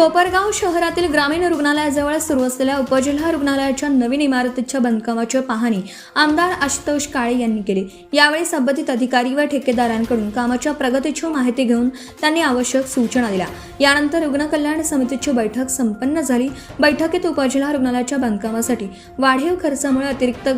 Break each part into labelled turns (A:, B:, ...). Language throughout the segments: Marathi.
A: कोपरगाव शहरातील ग्रामीण रुग्णालयाजवळ सुरू असलेल्या उपजिल्हा रुग्णालयाच्या नवीन इमारतीच्या बांधकामाची पाहणी आमदार आशुतोष काळे यांनी केली। यावेळी संबंधित अधिकारी व ठेकेदारांकडून कामाच्या प्रगतीची माहिती घेऊन त्यांनी आवश्यक सूचना दिल्या। यानंतर रुग्ण कल्याण समितीची बैठक संपन्न झाली। बैठकीत उपजिल्हा रुग्णालयाच्या बांधकामासाठी वाढीव खर्चामुळे अतिरिक्त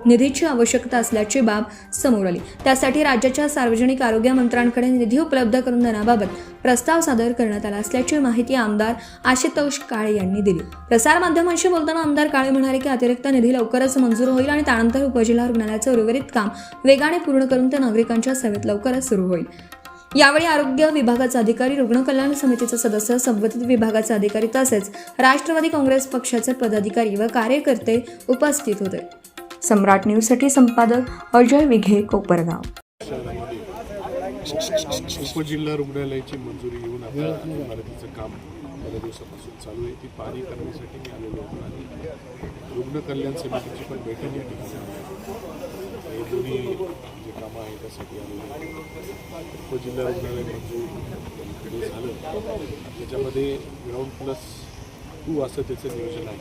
A: निधीची आवश्यकता असल्याची बाब समोर आली। त्यासाठी राज्याच्या सार्वजनिक आरोग्य मंत्र्यांकडे निधी उपलब्ध करून देण्याबाबत प्रस्ताव सादर करण्यात आला असल्याची माहिती आमदार आशुतोष काळे यांनी दिली। प्रसार माध्यमांशी बोलताना आमदार काळे म्हणाले की अतिरिक्त निधी लवकरच मंजूर होईल आणि त्यानंतर उपजिल्हा रुग्णालयाचे उर्वरित काम वेगाने पूर्ण करून ते नागरिकांच्या सेवेत लवकरच सुरू होईल। यावेळी आरोग्य विभागाचे अधिकारी, रुग्ण कल्याण समितीचे सदस्य, संबंधित विभागाचे अधिकारी तसेच राष्ट्रवादी काँग्रेस पक्षाचे पदाधिकारी व कार्यकर्ते उपस्थित होते। सम्राट न्यूजसाठी संपादक अजय विघे, कोपरगाव।
B: उपजिल्हा रुग्णालयाची मंजुरी घेऊन आता इमारतीचं काम बऱ्याच दिवसापासून चालू आहे। ती पाहणी करण्यासाठी मी आलेलो होतो आणि रुग्ण कल्याण समितीची पण बैठक या ठिकाणी हे दोन्ही जे कामं आहेत त्यासाठी आलेले। उपजिल्हा रुग्णालय मंजूर झालं, त्याच्यामध्ये ग्राउंड+2 असं त्याचं नियोजन आहे।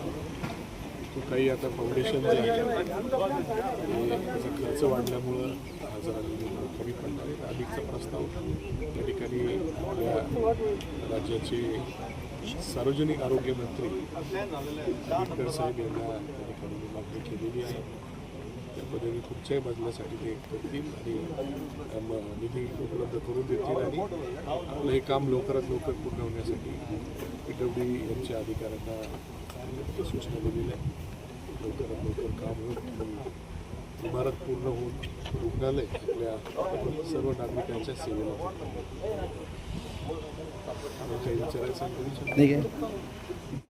B: तो काही आता फाउंडेशन जे आहे त्याचा खर्च वाढल्यामुळं जरा कमी पडणार आहे। अधिकचा प्रस्ताव या ठिकाणी आपल्या राज्याचे सार्वजनिक आरोग्य मंत्री आंबेडकर साहेब यांना या ठिकाणी मागणी केलेली आहे। त्या पद्धतीने पुढच्याही बदलासाठी ते करतील आणि निधी उपलब्ध करून देतील आणि आपलं हे काम लवकरात लवकर पूर्ण होण्यासाठी PWD यांच्या अधिकाऱ्यांना सूचना दिलेल्या आहे। लवकरात लवकर काम होऊन इमारत पूर्ण होऊन रुग्णालय आपल्या सर्व नागरिकांच्या सेवेला काही विचारायचं